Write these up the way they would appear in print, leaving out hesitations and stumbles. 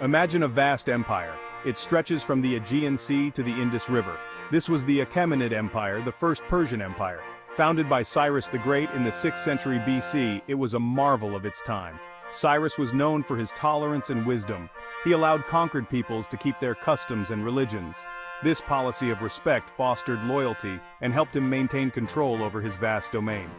Imagine a vast empire. It stretches from the Aegean Sea to the Indus River. This was the Achaemenid Empire, the first Persian empire. Founded by Cyrus the Great in the 6th century BC, it was a marvel of its time. Cyrus was known for his tolerance and wisdom. He allowed conquered peoples to keep their customs and religions. This policy of respect fostered loyalty and helped him maintain control over his vast domain.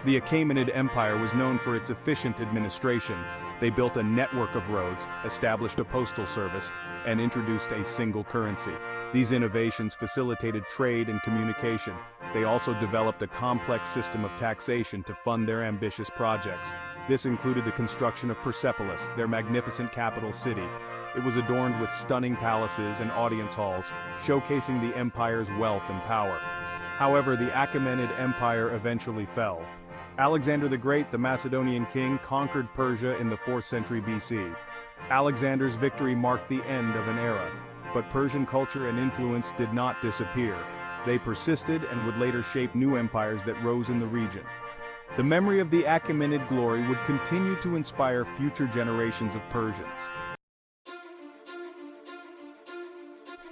The Achaemenid Empire was known for its efficient administration. They built a network of roads, established a postal service, and introduced a single currency. These innovations facilitated trade and communication. They also developed a complex system of taxation to fund their ambitious projects. This included the construction of Persepolis, their magnificent capital city. It was adorned with stunning palaces and audience halls, showcasing the empire's wealth and power. However, the Achaemenid Empire eventually fell. Alexander the Great, the Macedonian king, conquered Persia in the 4th century BC. Alexander's victory marked the end of an era, but Persian culture and influence did not disappear. They persisted and would later shape new empires that rose in the region. The memory of the Achaemenid glory would continue to inspire future generations of Persians.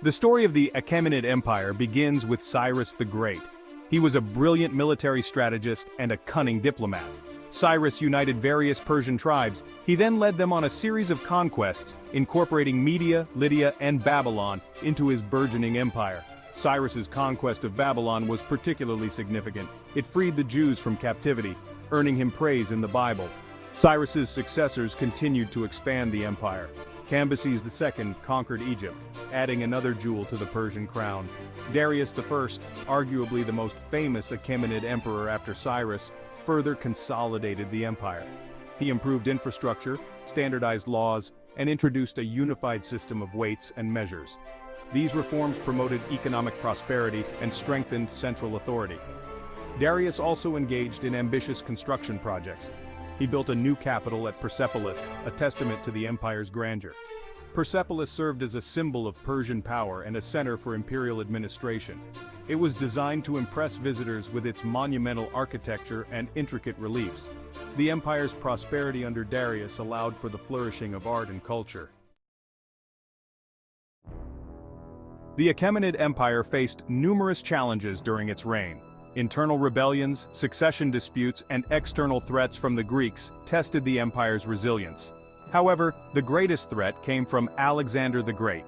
The story of the Achaemenid Empire begins with Cyrus the Great. He was a brilliant military strategist and a cunning diplomat. Cyrus united various Persian tribes. He then led them on a series of conquests, incorporating Media, Lydia, and Babylon into his burgeoning empire. Cyrus's conquest of Babylon was particularly significant. It freed the Jews from captivity, earning him praise in the Bible. Cyrus's successors continued to expand the empire. Cambyses II conquered Egypt, adding another jewel to the Persian crown. Darius I, arguably the most famous Achaemenid emperor after Cyrus, further consolidated the empire. He improved infrastructure, standardized laws, and introduced a unified system of weights and measures. These reforms promoted economic prosperity and strengthened central authority. Darius also engaged in ambitious construction projects. He built a new capital at Persepolis, a testament to the empire's grandeur. Persepolis served as a symbol of Persian power and a center for imperial administration. It was designed to impress visitors with its monumental architecture and intricate reliefs. The empire's prosperity under Darius allowed for the flourishing of art and culture. The Achaemenid Empire faced numerous challenges during its reign. Internal rebellions, succession disputes, and external threats from the Greeks tested the empire's resilience. However, the greatest threat came from Alexander the Great.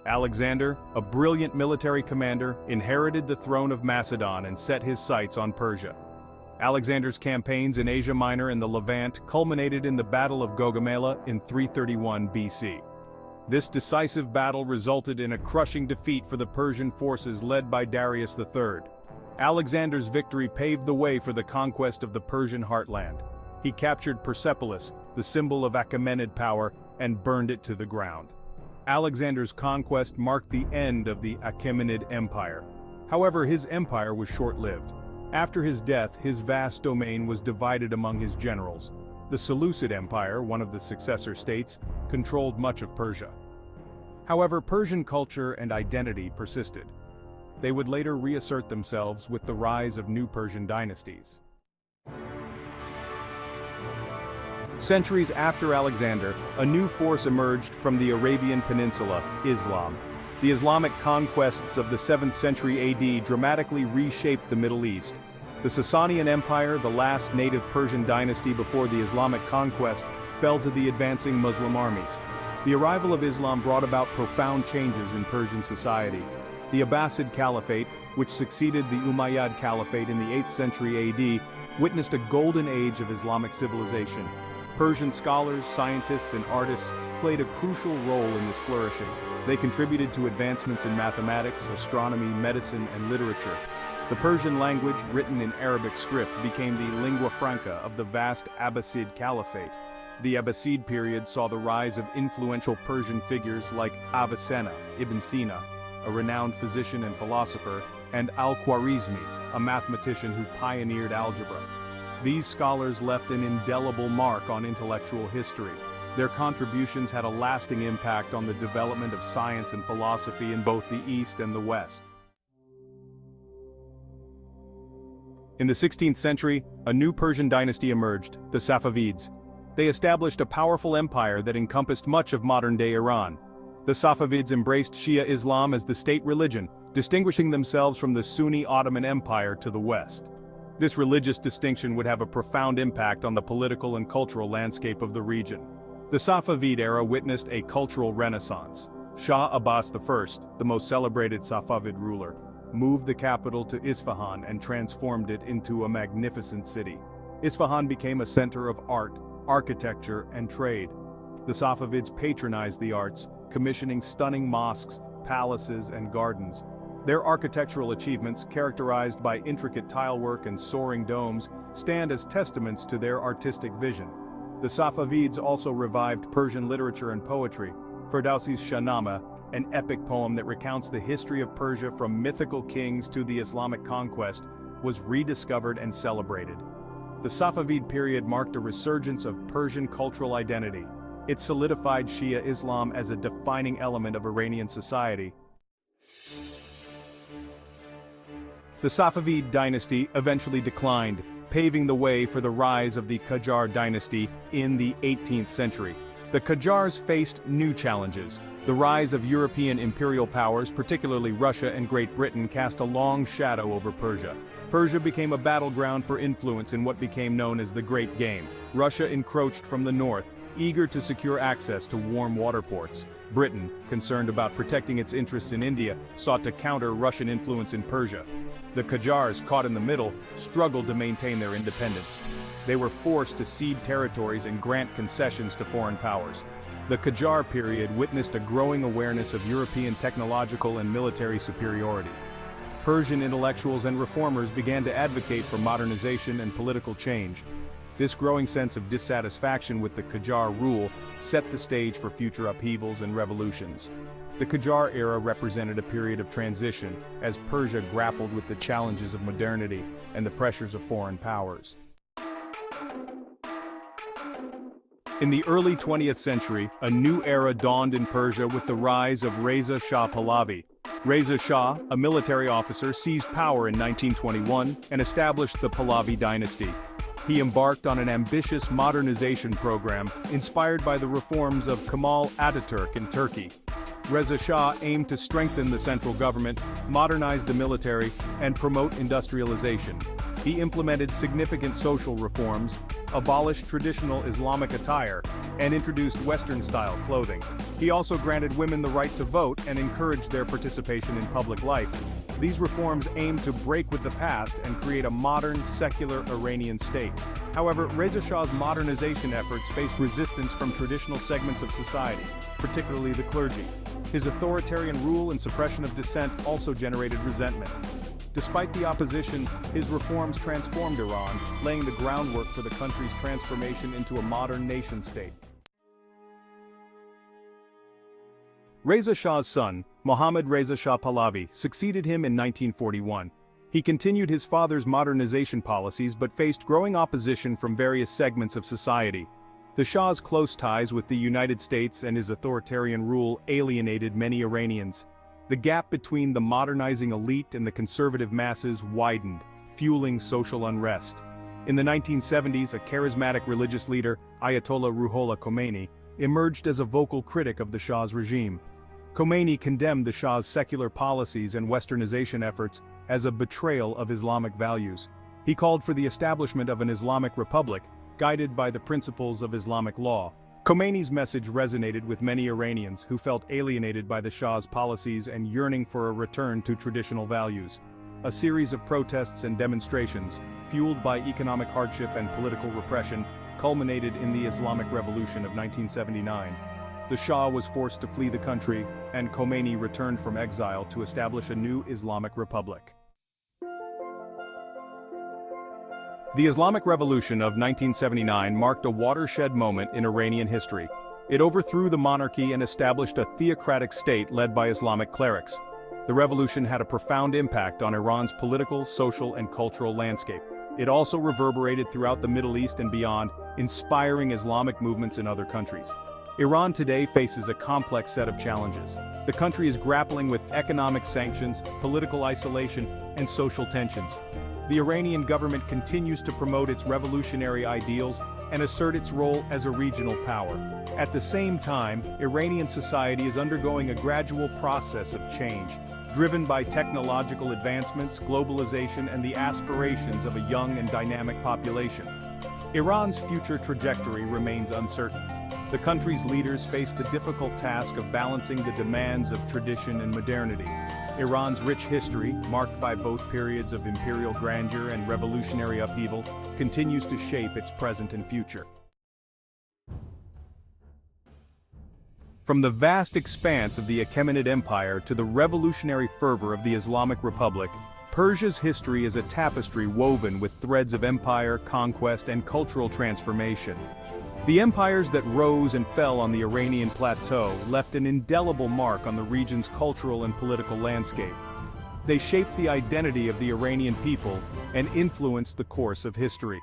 Alexander, a brilliant military commander, inherited the throne of Macedon and set his sights on Persia. Alexander's campaigns in Asia Minor and the Levant culminated in the Battle of Gaugamela in 331 BC. This decisive battle resulted in a crushing defeat for the Persian forces led by Darius III. Alexander's victory paved the way for the conquest of the Persian heartland. He captured Persepolis, the symbol of Achaemenid power, and burned it to the ground. Alexander's conquest marked the end of the Achaemenid Empire. However, his empire was short-lived. After his death, his vast domain was divided among his generals. The Seleucid Empire, one of the successor states, controlled much of Persia. However, Persian culture and identity persisted. They would later reassert themselves with the rise of new Persian dynasties. Centuries after Alexander, a new force emerged from the Arabian Peninsula, Islam. The Islamic conquests of the 7th century AD dramatically reshaped the Middle East. The Sasanian Empire, the last native Persian dynasty before the Islamic conquest, fell to the advancing Muslim armies. The arrival of Islam brought about profound changes in Persian society. The Abbasid Caliphate, which succeeded the Umayyad Caliphate in the 8th century AD, witnessed a golden age of Islamic civilization. Persian scholars, scientists, and artists played a crucial role in this flourishing. They contributed to advancements in mathematics, astronomy, medicine, and literature. The Persian language, written in Arabic script, became the lingua franca of the vast Abbasid Caliphate. The Abbasid period saw the rise of influential Persian figures like Avicenna, Ibn Sina, a renowned physician and philosopher, and Al-Khwarizmi, a mathematician who pioneered algebra. These scholars left an indelible mark on intellectual history. Their contributions had a lasting impact on the development of science and philosophy in both the East and the West. In the 16th century, a new Persian dynasty emerged, the Safavids. They established a powerful empire that encompassed much of modern-day Iran. The Safavids embraced Shia Islam as the state religion, distinguishing themselves from the Sunni Ottoman Empire to the west. This religious distinction would have a profound impact on the political and cultural landscape of the region. The Safavid era witnessed a cultural renaissance. Shah Abbas I, the most celebrated Safavid ruler, moved the capital to Isfahan and transformed it into a magnificent city. Isfahan became a center of art, architecture, and trade. The Safavids patronized the arts, commissioning stunning mosques, palaces, and gardens. Their architectural achievements, characterized by intricate tilework and soaring domes, stand as testaments to their artistic vision. The Safavids also revived Persian literature and poetry. Ferdowsi's Shahnameh, an epic poem that recounts the history of Persia from mythical kings to the Islamic conquest, was rediscovered and celebrated. The Safavid period marked a resurgence of Persian cultural identity. It solidified Shia Islam as a defining element of Iranian society. The Safavid dynasty eventually declined, paving the way for the rise of the Qajar dynasty in the 18th century. The Qajars faced new challenges. The rise of European imperial powers, particularly Russia and Great Britain, cast a long shadow over Persia. Persia became a battleground for influence in what became known as the Great Game. Russia encroached from the north, eager to secure access to warm water ports. Britain, concerned about protecting its interests in India, sought to counter Russian influence in Persia. The Qajars, caught in the middle, struggled to maintain their independence. They were forced to cede territories and grant concessions to foreign powers. The Qajar period witnessed a growing awareness of European technological and military superiority. Persian intellectuals and reformers began to advocate for modernization and political change. This growing sense of dissatisfaction with the Qajar rule set the stage for future upheavals and revolutions. The Qajar era represented a period of transition as Persia grappled with the challenges of modernity and the pressures of foreign powers. In the early 20th century, a new era dawned in Persia with the rise of Reza Shah Pahlavi. Reza Shah, a military officer, seized power in 1921 and established the Pahlavi dynasty. He embarked on an ambitious modernization program inspired by the reforms of Kemal Ataturk in Turkey. Reza Shah aimed to strengthen the central government, modernize the military, and promote industrialization. He implemented significant social reforms, abolished traditional Islamic attire, and introduced Western-style clothing. He also granted women the right to vote and encouraged their participation in public life. These reforms aimed to break with the past and create a modern, secular Iranian state. However, Reza Shah's modernization efforts faced resistance from traditional segments of society, particularly the clergy. His authoritarian rule and suppression of dissent also generated resentment. Despite the opposition, his reforms transformed Iran, laying the groundwork for the country's transformation into a modern nation-state. Reza Shah's son, Mohammad Reza Shah Pahlavi, succeeded him in 1941. He continued his father's modernization policies but faced growing opposition from various segments of society. The Shah's close ties with the United States and his authoritarian rule alienated many Iranians. The gap between the modernizing elite and the conservative masses widened, fueling social unrest. In the 1970s, a charismatic religious leader, Ayatollah Ruhollah Khomeini, emerged as a vocal critic of the Shah's regime. Khomeini condemned the Shah's secular policies and westernization efforts as a betrayal of Islamic values. He called for the establishment of an Islamic republic, guided by the principles of Islamic law. Khomeini's message resonated with many Iranians who felt alienated by the Shah's policies and yearning for a return to traditional values. A series of protests and demonstrations, fueled by economic hardship and political repression, culminated in the Islamic Revolution of 1979. The Shah was forced to flee the country, and Khomeini returned from exile to establish a new Islamic republic. The Islamic Revolution of 1979 marked a watershed moment in Iranian history. It overthrew the monarchy and established a theocratic state led by Islamic clerics. The revolution had a profound impact on Iran's political, social, and cultural landscape. It also reverberated throughout the Middle East and beyond, inspiring Islamic movements in other countries. Iran today faces a complex set of challenges. The country is grappling with economic sanctions, political isolation, and social tensions. The Iranian government continues to promote its revolutionary ideals, and assert its role as a regional power. At the same time, Iranian society is undergoing a gradual process of change, driven by technological advancements, globalization, and the aspirations of a young and dynamic population. Iran's future trajectory remains uncertain. The country's leaders face the difficult task of balancing the demands of tradition and modernity. Iran's rich history, marked by both periods of imperial grandeur and revolutionary upheaval, continues to shape its present and future. From the vast expanse of the Achaemenid Empire to the revolutionary fervor of the Islamic Republic, Persia's history is a tapestry woven with threads of empire, conquest, and cultural transformation. The empires that rose and fell on the Iranian plateau left an indelible mark on the region's cultural and political landscape. They shaped the identity of the Iranian people and influenced the course of history.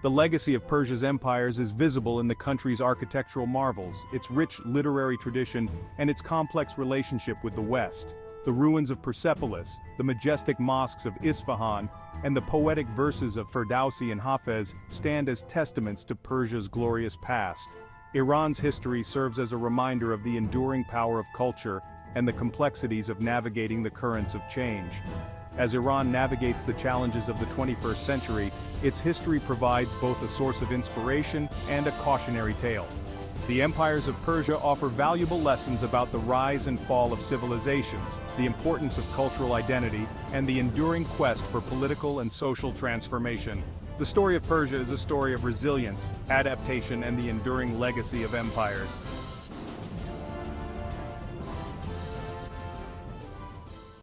The legacy of Persia's empires is visible in the country's architectural marvels, its rich literary tradition, and its complex relationship with the West. The ruins of Persepolis, the majestic mosques of Isfahan, and the poetic verses of Ferdowsi and Hafez stand as testaments to Persia's glorious past. Iran's history serves as a reminder of the enduring power of culture and the complexities of navigating the currents of change. As Iran navigates the challenges of the 21st century, its history provides both a source of inspiration and a cautionary tale. The empires of Persia offer valuable lessons about the rise and fall of civilizations, the importance of cultural identity, and the enduring quest for political and social transformation. The story of Persia is a story of resilience, adaptation, and the enduring legacy of empires.